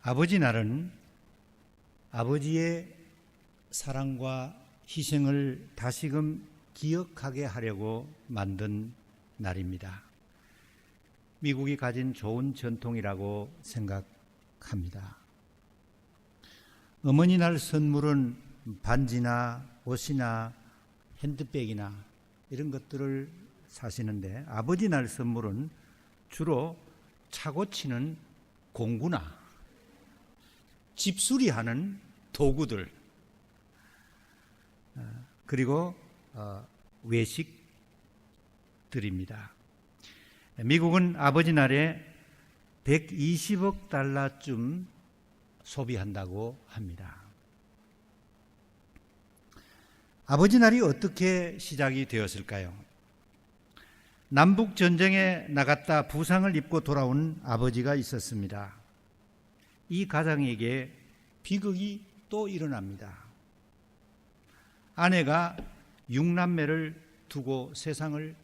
아버지 날은 아버지의 사랑과 희생을 다시금 기억하게 하려고 만든 날입니다. 미국이 가진 좋은 전통이라고 생각합니다. 어머니 날 선물은 반지나 옷이나 핸드백이나 이런 것들을 사시는데, 아버지 날 선물은 주로 차고 치는 공구나 집수리하는 도구들, 그리고 외식들입니다. 미국은 아버지 날에 120억 달러쯤 소비한다고 합니다. 아버지 날이 어떻게 시작이 되었을까요? 남북 전쟁에 나갔다 부상을 입고 돌아온 아버지가 있었습니다. 이 가장에게 비극이 또 일어납니다. 아내가 6남매를 두고 세상을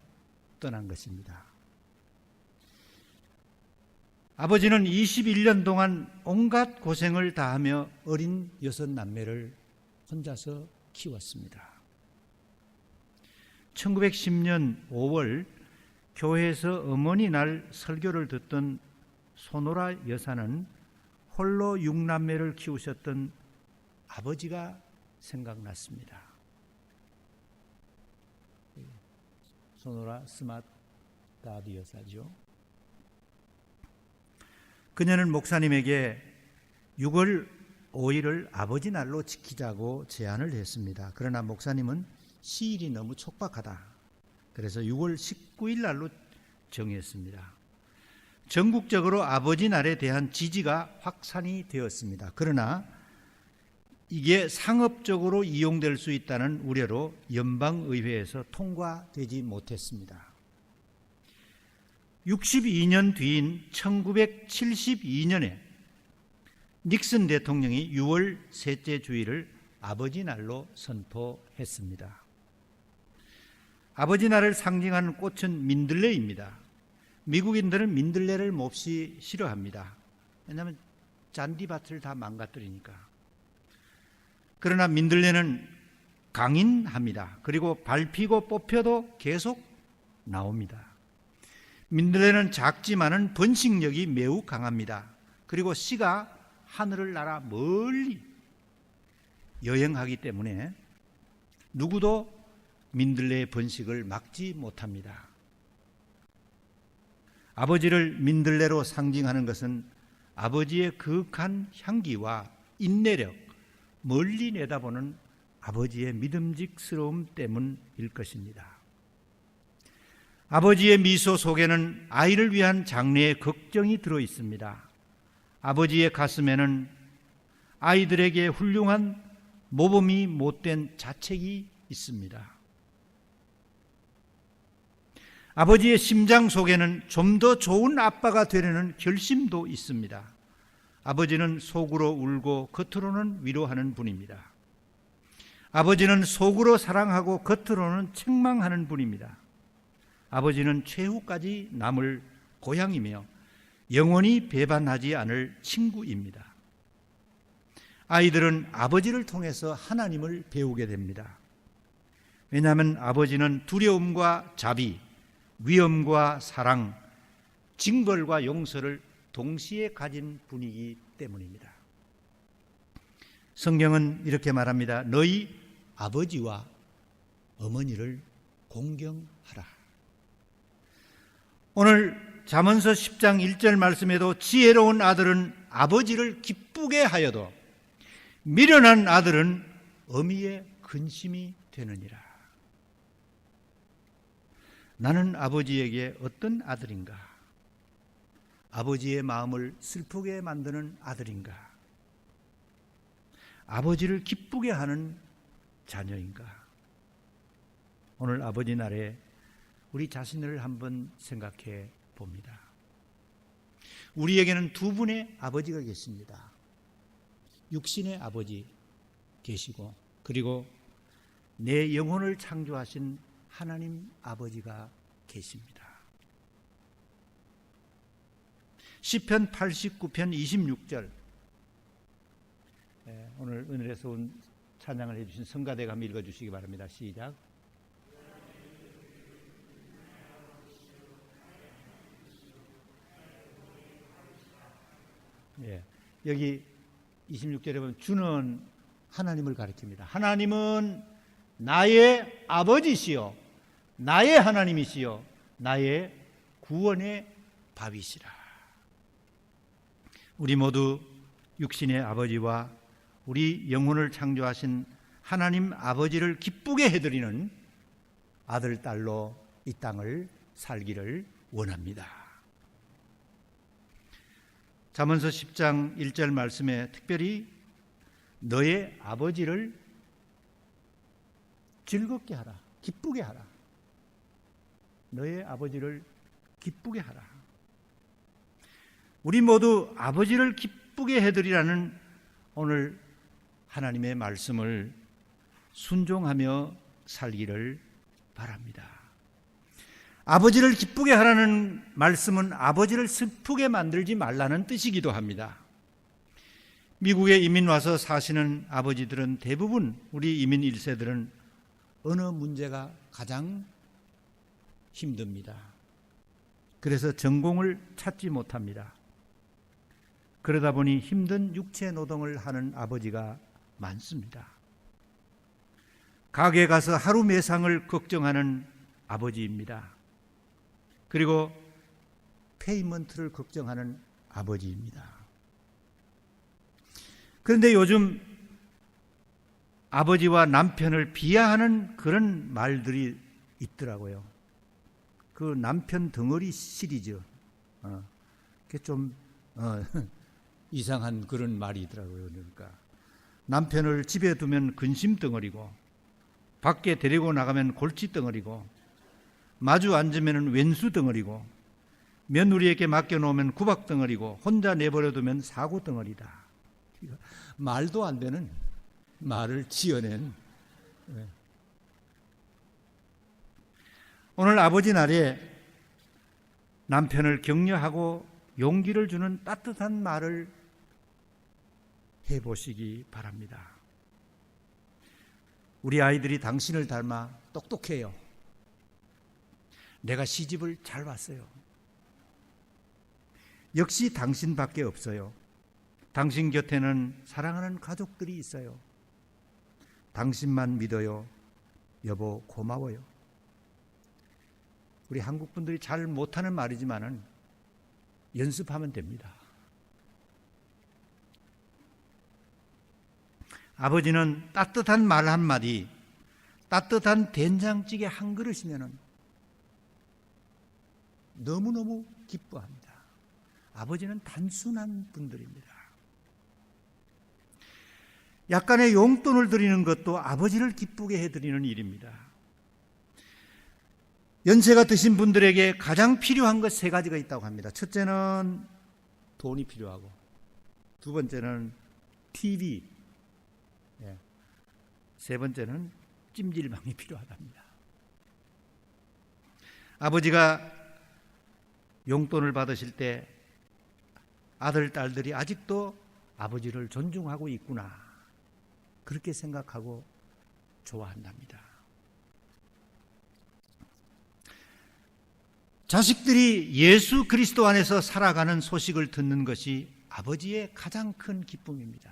떠난 것입니다. 아버지는 21년 동안 온갖 고생을 다하며 어린 6남매를 혼자서 키웠습니다. 1910년 5월 교회에서 어머니 날 설교를 듣던 손오라 여사는 홀로 6남매를 키우셨던 아버지가 생각났습니다. 손오라 스마트 다디 여사죠. 그녀는 목사님에게 6월 5일을 아버지 날로 지키자고 제안을 했습니다. 그러나 목사님은 시일이 너무 촉박하다. 그래서 6월 19일 날로 정했습니다. 전국적으로 아버지 날에 대한 지지가 확산이 되었습니다. 그러나 이게 상업적으로 이용될 수 있다는 우려로 연방의회에서 통과되지 못했습니다. 62년 뒤인 1972년에 닉슨 대통령이 6월 셋째 주일을 아버지 날로 선포했습니다. 아버지 날을 상징하는 꽃은 민들레입니다. 미국인들은 민들레를 몹시 싫어합니다. 왜냐하면 잔디밭을 다 망가뜨리니까. 그러나 민들레는 강인합니다. 그리고 밟히고 뽑혀도 계속 나옵니다. 민들레는 작지만은 번식력이 매우 강합니다. 그리고 씨가 하늘을 날아 멀리 여행하기 때문에 누구도 민들레의 번식을 막지 못합니다. 아버지를 민들레로 상징하는 것은 아버지의 그윽한 향기와 인내력, 멀리 내다보는 아버지의 믿음직스러움 때문일 것입니다. 아버지의 미소 속에는 아이를 위한 장래의 걱정이 들어 있습니다. 아버지의 가슴에는 아이들에게 훌륭한 모범이 못된 자책이 있습니다. 아버지의 심장 속에는 좀 더 좋은 아빠가 되려는 결심도 있습니다. 아버지는 속으로 울고 겉으로는 위로하는 분입니다. 아버지는 속으로 사랑하고 겉으로는 책망하는 분입니다. 아버지는 최후까지 남을 고향이며 영원히 배반하지 않을 친구입니다. 아이들은 아버지를 통해서 하나님을 배우게 됩니다. 왜냐하면 아버지는 두려움과 자비, 위엄과 사랑, 징벌과 용서를 동시에 가진 분이기 때문입니다. 성경은 이렇게 말합니다. 너희 아버지와 어머니를 공경하라. 오늘 잠언서 10장 1절 말씀에도 지혜로운 아들은 아버지를 기쁘게 하여도 미련한 아들은 어미의 근심이 되느니라. 나는 아버지에게 어떤 아들인가? 아버지의 마음을 슬프게 만드는 아들인가? 아버지를 기쁘게 하는 자녀인가? 오늘 아버지 날에 우리 자신을 한번 생각해 봅니다. 우리에게는 두 분의 아버지가 계십니다. 육신의 아버지 계시고, 그리고 내 영혼을 창조하신 하나님 아버지가 계십니다. 시편 89편 26절 오늘 은혜에서 온 찬양을 해주신 성가대가 한번 읽어주시기 바랍니다. 시작. 예, 여기 26절에 보면 주는 하나님을 가리킵니다. 하나님은 나의 아버지시요 나의 하나님이시요 나의 구원의 밥이시라. 우리 모두 육신의 아버지와 우리 영혼을 창조하신 하나님 아버지를 기쁘게 해드리는 아들, 딸로 이 땅을 살기를 원합니다. 잠언서 10장 1절 말씀에 특별히 너의 아버지를 즐겁게 하라, 기쁘게 하라. 너의 아버지를 기쁘게 하라. 우리 모두 아버지를 기쁘게 해드리라는 오늘 하나님의 말씀을 순종하며 살기를 바랍니다. 아버지를 기쁘게 하라는 말씀은 아버지를 슬프게 만들지 말라는 뜻이기도 합니다. 미국에 이민 와서 사시는 아버지들은 대부분 우리 이민 1세들은 어느 문제가 가장 힘듭니다. 그래서 전공을 찾지 못합니다. 그러다 보니 힘든 육체 노동을 하는 아버지가 많습니다. 가게 가서 하루 매상을 걱정하는 아버지입니다. 그리고 페이먼트를 걱정하는 아버지입니다. 그런데 요즘 아버지와 남편을 비하하는 그런 말들이 있더라고요. 그 남편 덩어리 시리즈, 그게 좀 이상한 그런 말이더라고요. 그러니까 남편을 집에 두면 근심 덩어리고, 밖에 데리고 나가면 골치 덩어리고, 마주 앉으면 왼수 덩어리고, 며느리에게 맡겨놓으면 구박 덩어리고, 혼자 내버려두면 사고 덩어리다. 말도 안 되는 말을 지어낸. 오늘 아버지 날에 남편을 격려하고 용기를 주는 따뜻한 말을 해보시기 바랍니다. 우리 아이들이 당신을 닮아 똑똑해요. 내가 시집을 잘 왔어요. 역시 당신밖에 없어요. 당신 곁에는 사랑하는 가족들이 있어요. 당신만 믿어요. 여보 고마워요. 우리 한국 분들이 잘 못하는 말이지만은 연습하면 됩니다. 아버지는 따뜻한 말 한마디, 따뜻한 된장찌개 한 그릇이면은 너무너무 기뻐합니다. 아버지는 단순한 분들입니다. 약간의 용돈을 드리는 것도 아버지를 기쁘게 해드리는 일입니다. 연세가 드신 분들에게 가장 필요한 것 3가지가 있다고 합니다. 첫째는 돈이 필요하고, 두 번째는 TV, 세 번째는 찜질방이 필요하답니다. 아버지가 용돈을 받으실 때 아들, 딸들이 아직도 아버지를 존중하고 있구나, 그렇게 생각하고 좋아한답니다. 자식들이 예수 그리스도 안에서 살아가는 소식을 듣는 것이 아버지의 가장 큰 기쁨입니다.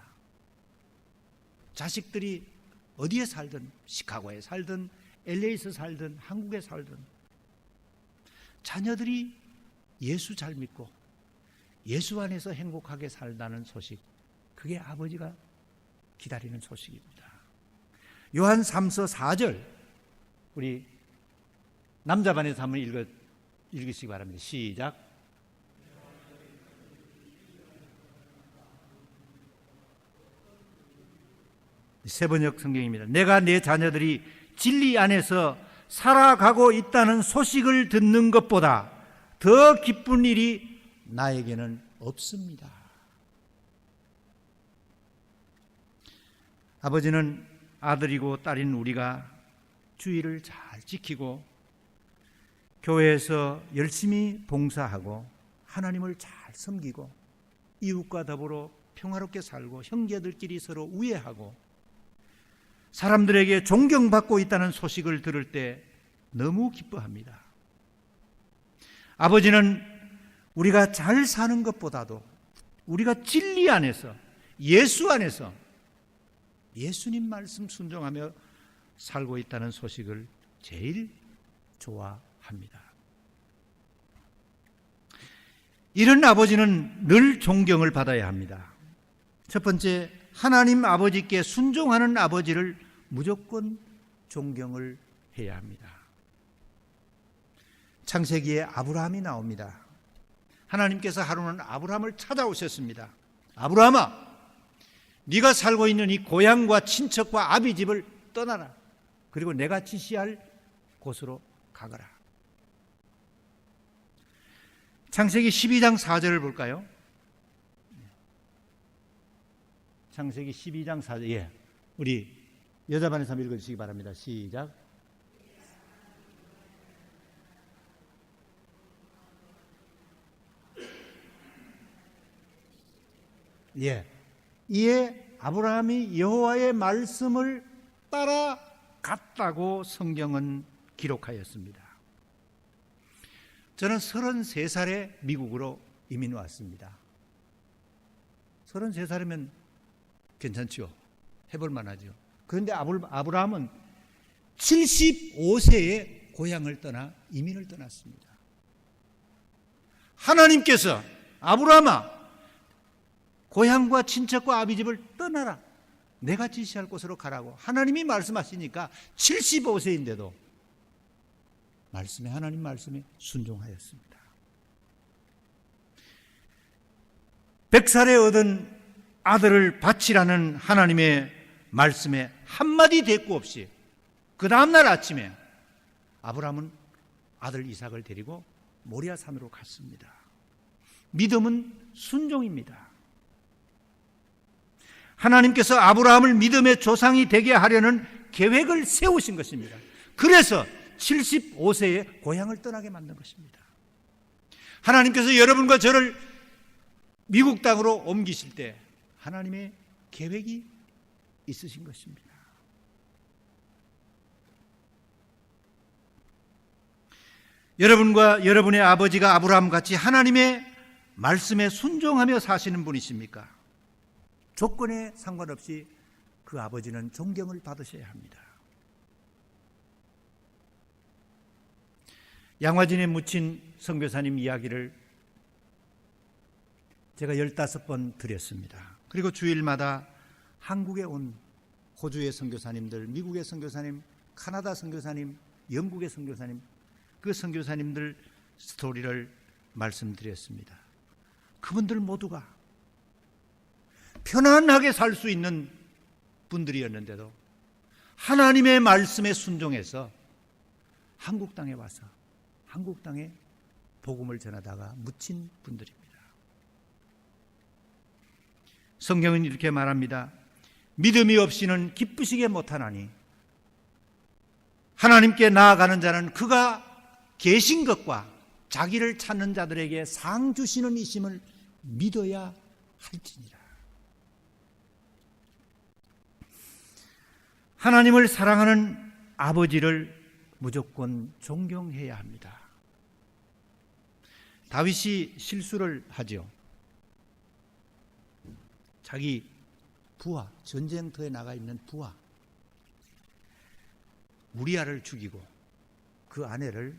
자식들이 어디에 살든, 시카고에 살든, LA에서 살든, 한국에 살든, 자녀들이 예수 잘 믿고 예수 안에서 행복하게 살다는 소식, 그게 아버지가 기다리는 소식입니다. 요한 3서 4절, 우리 남자반에서 한번 읽으시기 바랍니다. 시작. 세번역 성경입니다. 내가 내 자녀들이 진리 안에서 살아가고 있다는 소식을 듣는 것보다 더 기쁜 일이 나에게는 없습니다. 아버지는 아들이고 딸인 우리가 주의를 잘 지키고 교회에서 열심히 봉사하고 하나님을 잘 섬기고 이웃과 더불어 평화롭게 살고 형제들끼리 서로 우애하고 사람들에게 존경받고 있다는 소식을 들을 때 너무 기뻐합니다. 아버지는 우리가 잘 사는 것보다도 우리가 진리 안에서, 예수 안에서 예수님 말씀 순종하며 살고 있다는 소식을 제일 좋아합니다. 이런 아버지는 늘 존경을 받아야 합니다. 첫 번째, 하나님 아버지께 순종하는 아버지를 무조건 존경을 해야 합니다. 창세기에 아브라함이 나옵니다. 하나님께서 하루는 아브라함을 찾아오셨습니다. 아브라함아, 네가 살고 있는 이 고향과 친척과 아비 집을 떠나라. 그리고 내가 지시할 곳으로 가거라. 창세기 12장 4절을 볼까요? 창세기 12장 4절. 예. 우리 여자반에서 한번 읽어주시기 바랍니다. 시작. 예. 이에 아브라함이 여호와의 말씀을 따라갔다고 성경은 기록하였습니다. 저는 33살에 미국으로 이민 왔습니다. 33살이면 괜찮죠? 해볼 만하죠. 그런데 아브라함은 75세에 고향을 떠나 이민을 떠났습니다. 하나님께서 아브라함아, 고향과 친척과 아비집을 떠나라. 내가 지시할 곳으로 가라고 하나님이 말씀하시니까 75세인데도 하나님 말씀에 순종하였습니다. 100살에 얻은 아들을 바치라는 하나님의 말씀에 한마디 대꾸 없이 그 다음날 아침에 아브라함은 아들 이삭을 데리고 모리아 산으로 갔습니다. 믿음은 순종입니다. 하나님께서 아브라함을 믿음의 조상이 되게 하려는 계획을 세우신 것입니다. 그래서 75세에 고향을 떠나게 만든 것입니다. 하나님께서 여러분과 저를 미국 땅으로 옮기실 때 하나님의 계획이 있으신 것입니다. 여러분과 여러분의 아버지가 아브라함 같이 하나님의 말씀에 순종하며 사시는 분이십니까? 조건에 상관없이 그 아버지는 존경을 받으셔야 합니다. 양화진에 묻힌 선교사님 이야기를 제가 15번 드렸습니다. 그리고 주일마다 한국에 온 호주의 선교사님들, 미국의 선교사님, 카나다 선교사님, 영국의 선교사님, 그 선교사님들 스토리를 말씀드렸습니다. 그분들 모두가 편안하게 살 수 있는 분들이었는데도 하나님의 말씀에 순종해서 한국 땅에 와서 한국 땅에 복음을 전하다가 묻힌 분들입니다. 성경은 이렇게 말합니다. 믿음이 없이는 기쁘시게 못하나니 하나님께 나아가는 자는 그가 계신 것과 자기를 찾는 자들에게 상 주시는 이심을 믿어야 할지니라. 하나님을 사랑하는 아버지를 무조건 존경해야 합니다. 다윗이 실수를 하죠. 자기 부하, 전쟁터에 나가 있는 부하 우리아를 죽이고 그 아내를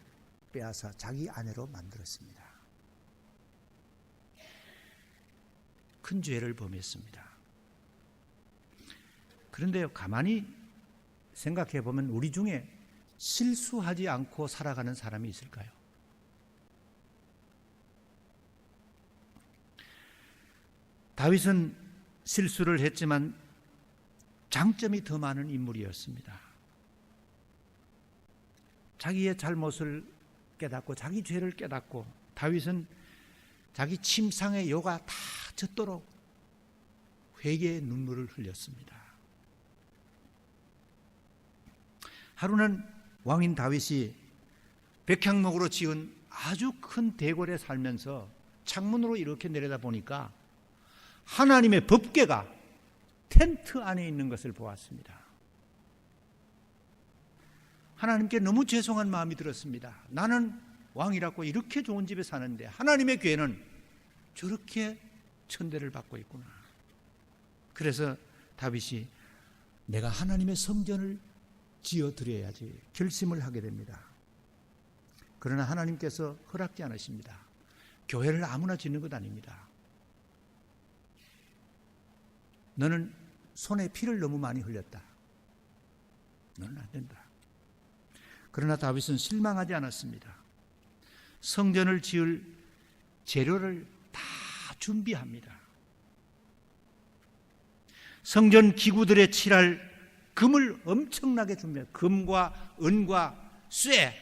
빼앗아 자기 아내로 만들었습니다. 큰 죄를 범했습니다. 그런데 가만히 생각해 보면 우리 중에 실수하지 않고 살아가는 사람이 있을까요? 다윗은 실수를 했지만 장점이 더 많은 인물이었습니다. 자기의 잘못을 깨닫고 자기 죄를 깨닫고 다윗은 자기 침상의 요가 다 젖도록 회개의 눈물을 흘렸습니다. 하루는 왕인 다윗이 백향목으로 지은 아주 큰 대궐에 살면서 창문으로 이렇게 내려다 보니까 하나님의 법궤가 텐트 안에 있는 것을 보았습니다. 하나님께 너무 죄송한 마음이 들었습니다. 나는 왕이라고 이렇게 좋은 집에 사는데 하나님의 궤는 저렇게 천대를 받고 있구나. 그래서 다윗이 내가 하나님의 성전을 지어드려야지 결심을 하게 됩니다. 그러나 하나님께서 허락지 않으십니다. 교회를 아무나 짓는 것 아닙니다. 너는 손에 피를 너무 많이 흘렸다. 너는 안 된다. 그러나 다윗은 실망하지 않았습니다. 성전을 지을 재료를 다 준비합니다. 성전 기구들에 칠할 금을 엄청나게 준비합니다. 금과 은과 쇠,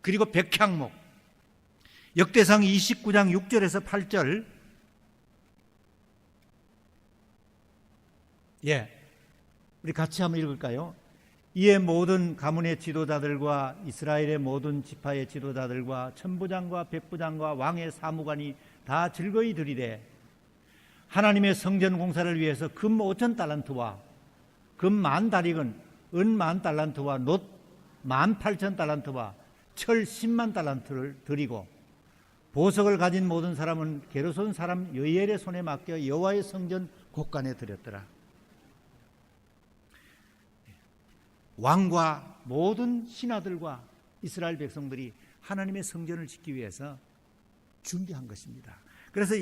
그리고 백향목. 역대상 29장 6절에서 8절. 우리 같이 한번 읽을까요? 이에 모든 가문의 지도자들과 이스라엘의 모든 지파의 지도자들과 천부장과 백부장과 왕의 사무관이 다 즐거이 들이되 하나님의 성전 공사를 위해서 금 5,000달란트와 금 10,000다릭은 은 10,000달란트와 놋 18,000달란트와 철 100,000달란트를 드리고 보석을 가진 모든 사람은 게르손 사람 여이엘의 손에 맡겨 여호와의 성전 곳간에 드렸더라. 왕과 모든 신하들과 이스라엘 백성들이 하나님의 성전을 짓기 위해서 준비한 것입니다. 그래서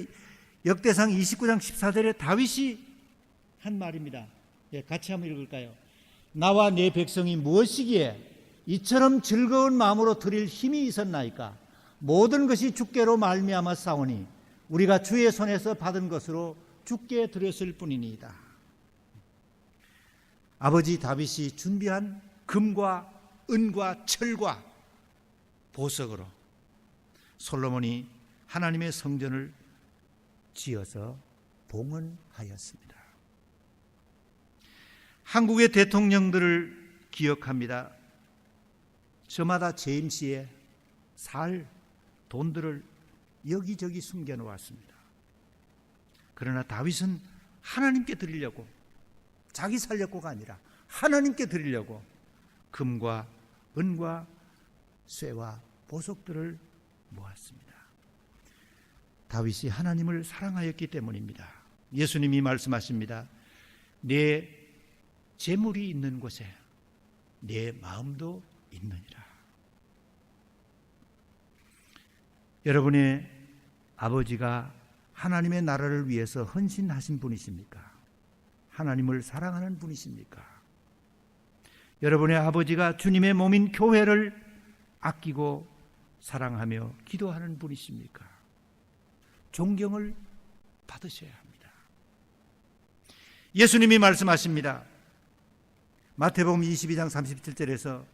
역대상 29장 14절에 다윗이 한 말입니다. 같이 한번 읽을까요? 나와 내 백성이 무엇이기에 이처럼 즐거운 마음으로 드릴 힘이 있었나이까? 모든 것이 주께로 말미암아 싸우니 우리가 주의 손에서 받은 것으로 주께 드렸을 뿐이니이다. 아버지 다윗이 준비한 금과 은과 철과 보석으로 솔로몬이 하나님의 성전을 지어서 봉헌하였습니다. 한국의 대통령들을 기억합니다. 저마다 제임시에 살 돈들을 여기저기 숨겨놓았습니다. 그러나 다윗은 하나님께 드리려고, 자기 살려고가 아니라 하나님께 드리려고 금과 은과 쇠와 보석들을 모았습니다. 다윗이 하나님을 사랑하였기 때문입니다. 예수님이 말씀하십니다. 내 재물이 있는 곳에 내 마음도 있느니라. 여러분의 아버지가 하나님의 나라를 위해서 헌신하신 분이십니까? 하나님을 사랑하는 분이십니까? 여러분의 아버지가 주님의 몸인 교회를 아끼고 사랑하며 기도하는 분이십니까? 존경을 받으셔야 합니다. 예수님이 말씀하십니다. 마태복음 22장 37절에서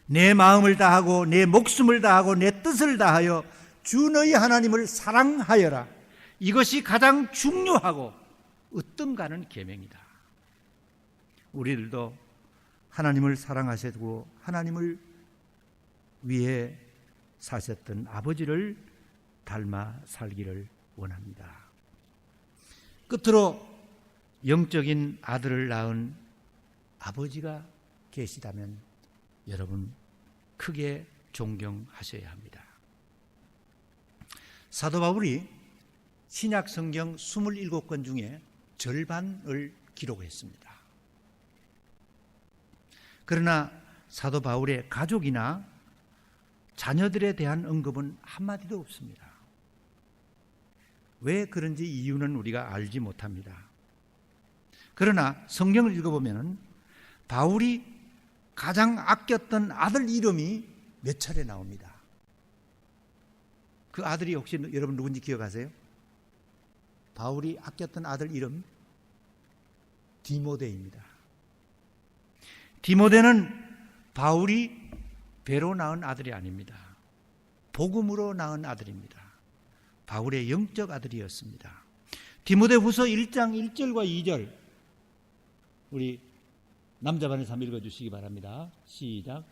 내 마음을 다하고 내 목숨을 다하고 내 뜻을 다하여 주 너희 하나님을 사랑하여라. 이것이 가장 중요하고 으뜸가는 계명이다. 우리들도 하나님을 사랑하시고 하나님을 위해 사셨던 아버지를 닮아 살기를 원합니다. 끝으로 영적인 아들을 낳은 아버지가 계시다면 여러분 크게 존경하셔야 합니다. 사도 바울이 신약 성경 27권 중에 절반을 기록했습니다. 그러나 사도 바울의 가족이나 자녀들에 대한 언급은 한마디도 없습니다. 왜 그런지 이유는 우리가 알지 못합니다. 그러나 성경을 읽어보면 바울이 가장 아꼈던 아들 이름이 몇 차례 나옵니다. 그 아들이 혹시 여러분 누군지 기억하세요? 바울이 아꼈던 아들 이름 디모데입니다. 디모데는 바울이 배로 낳은 아들이 아닙니다. 복음으로 낳은 아들입니다. 바울의 영적 아들이었습니다. 디모데후서 1장 1절과 2절 우리 남자반에서 한번 읽어주시기 바랍니다. 시작.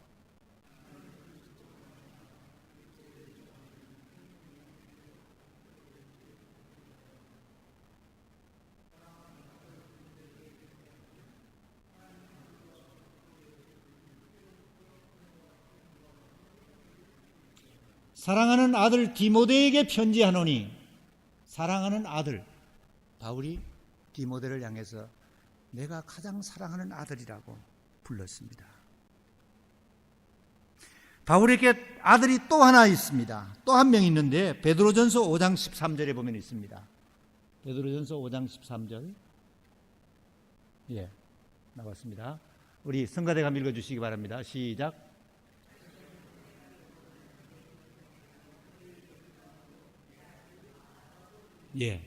사랑하는 아들 디모데에게 편지하노니, 사랑하는 아들 바울이 디모데를 향해서 내가 가장 사랑하는 아들이라고 불렀습니다. 바울에게 아들이 또 하나 있습니다. 또 한 명 있는데 베드로전서 5장 13절에 보면 있습니다. 베드로전서 5장 13절. 예, 나왔습니다. 우리 성가대가 읽어주시기 바랍니다. 시작. 예,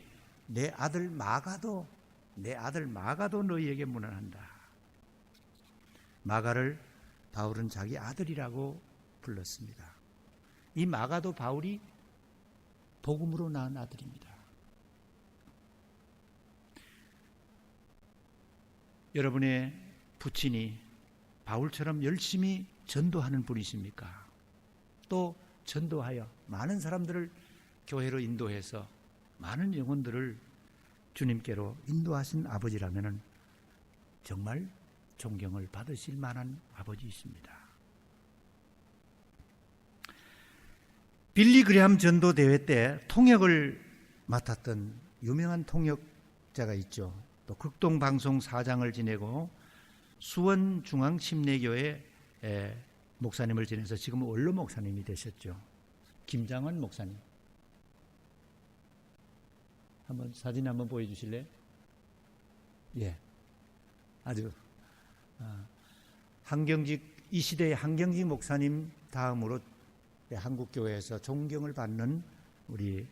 내 아들 마가도 너희에게 문안한다. 마가를 바울은 자기 아들이라고 불렀습니다. 이 마가도 바울이 복음으로 낳은 아들입니다. 여러분의 부친이 바울처럼 열심히 전도하는 분이십니까? 또 전도하여 많은 사람들을 교회로 인도해서 많은 영혼들을 주님께로 인도하신 아버지라면 정말 존경을 받으실 만한 아버지이십니다. 빌리 그레함 전도 대회 때 통역을 맡았던 유명한 통역자가 있죠. 또 극동방송 사장을 지내고 수원중앙침례교회 목사님을 지내서 지금 원로 목사님이 되셨죠. 김장원 목사님. 한번 사진 한번 보여주실래요? 예, 아주 한경직, 이 시대의 한경직 목사님 다음으로 한국교회에서 존경을 받는 우리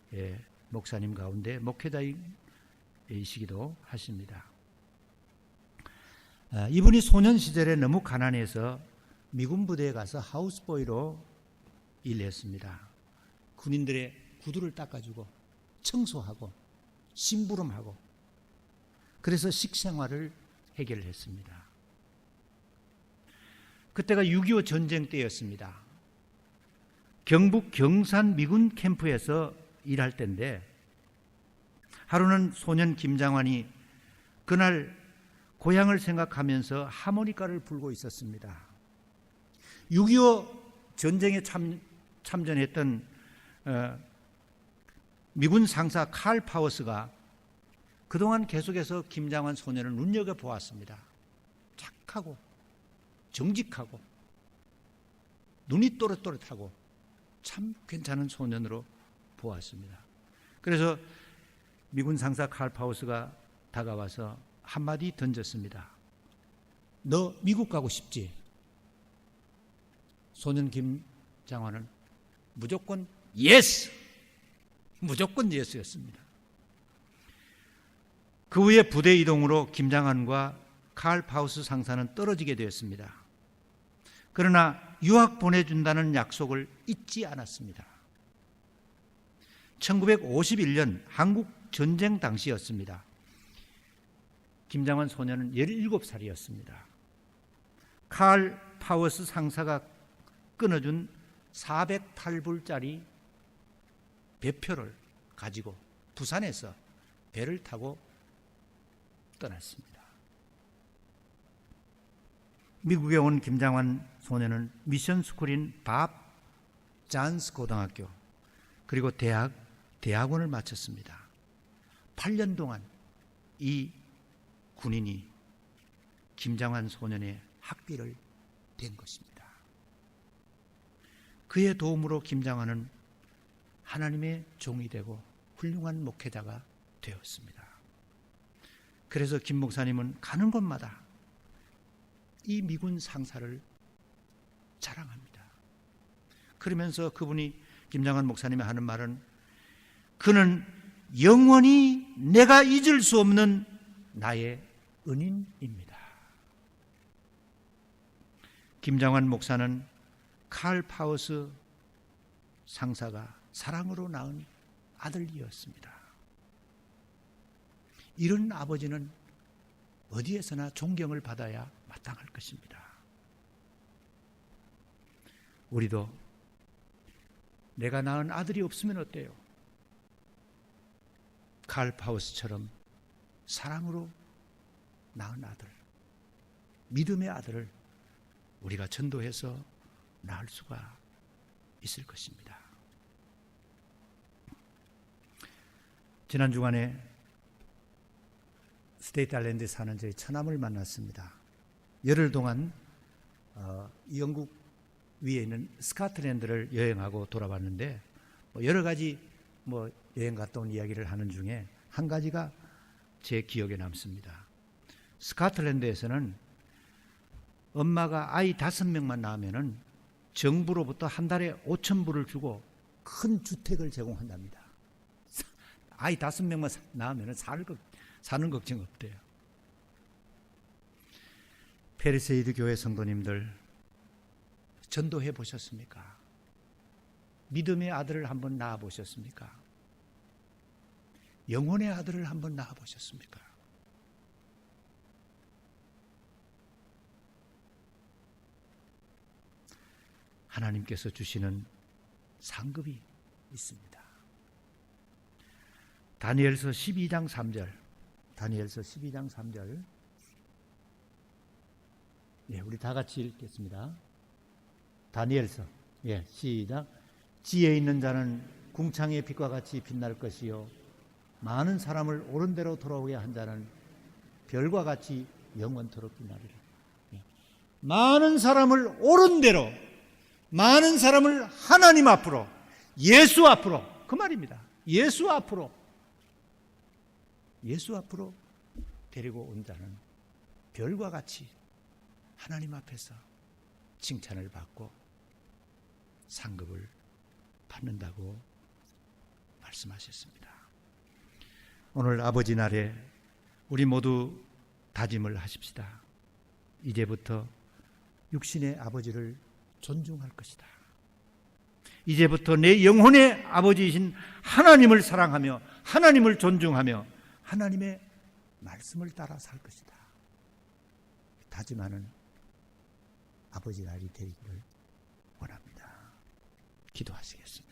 목사님 가운데 목회자이시기도 하십니다. 이분이 소년 시절에 너무 가난해서 미군 부대에 가서 하우스보이로 일했습니다. 군인들의 구두를 닦아주고 청소하고 심부름하고, 그래서 식생활을 해결했습니다. 그때가 6.25 전쟁 때였습니다. 경북 경산 미군 캠프에서 일할 때인데, 하루는 소년 김장환이 그날 고향을 생각하면서 하모니카를 불고 있었습니다. 6.25 전쟁에 참전했던 미군 상사 칼 파워스가 그동안 계속해서 김장환 소년을 눈여겨보았습니다. 착하고 정직하고 눈이 또렷또렷하고 참 괜찮은 소년으로 보았습니다. 그래서 미군 상사 칼 파워스가 다가와서 한마디 던졌습니다. 너 미국 가고 싶지? 소년 김장환은 무조건 예스! 무조건 예스였습니다. 그 후에 부대 이동으로 김장환과 칼 파우스 상사는 떨어지게 되었습니다. 그러나 유학 보내준다는 약속을 잊지 않았습니다. 1951년 한국 전쟁 당시였습니다. 김장환 소년은 17살이었습니다. 칼 파워스 상사가 끊어준 408불짜리 배표를 가지고 부산에서 배를 타고 떠났습니다. 미국에 온 김장환 소년은 미션 스쿨인 밥 잔스 고등학교 그리고 대학원을 마쳤습니다. 8년 동안 이 군인이 김장환 소년의 학비를 댄 것입니다. 그의 도움으로 김장환은 하나님의 종이 되고 훌륭한 목회자가 되었습니다. 그래서 김 목사님은 가는 곳마다 이 미군 상사를 자랑합니다. 그러면서 그분이 김장환 목사님이 하는 말은 그는 영원히 내가 잊을 수 없는 나의 은인입니다. 김장환 목사는 칼 파워스 상사가 사랑으로 낳은 아들이었습니다. 이런 아버지는 어디에서나 존경을 받아야 마땅할 것입니다. 우리도 내가 낳은 아들이 없으면 어때요? 칼 파우스처럼 사랑으로 낳은 아들, 믿음의 아들을 우리가 전도해서 낳을 수가 있을 것입니다. 지난 주간에 스테이트 아일랜드에 사는 저희 처남을 만났습니다. 열흘 동안 영국 위에 있는 스코틀랜드를 여행하고 돌아봤는데 여러 가지 여행 갔다 온 이야기를 하는 중에 한 가지가 제 기억에 남습니다. 스코틀랜드에서는 엄마가 아이 5명만 낳으면은 정부로부터 한 달에 5,000불을 주고 큰 주택을 제공한답니다. 아이 5명만 낳으면은 사는 걱정 없대요. 페리세이드 교회 성도님들, 전도해 보셨습니까? 믿음의 아들을 한번 낳아 보셨습니까? 영혼의 아들을 한번 낳아 보셨습니까? 하나님께서 주시는 상급이 있습니다. 다니엘서 12장 3절. 다니엘서 12장 3절. 예, 우리 다 같이 읽겠습니다. 다니엘서. 예, 시작. 지혜 있는 자는 궁창의 빛과 같이 빛날 것이요 많은 사람을 옳은 대로 돌아오게 한 자는 별과 같이 영원토록 빛나리라. 예. 많은 사람을 옳은 대로, 많은 사람을 하나님 앞으로, 예수 앞으로, 그 말입니다. 예수 앞으로 데리고 온 자는 별과 같이 하나님 앞에서 칭찬을 받고 상급을 받는다고 말씀하셨습니다. 오늘 아버지 날에 우리 모두 다짐을 하십시다. 이제부터 육신의 아버지를 존중할 것이다. 이제부터 내 영혼의 아버지이신 하나님을 사랑하며 하나님을 존중하며 하나님의 말씀을 따라 살 것이다. 다짐하는 아버지 날이 되기를 원합니다. 기도하시겠습니다.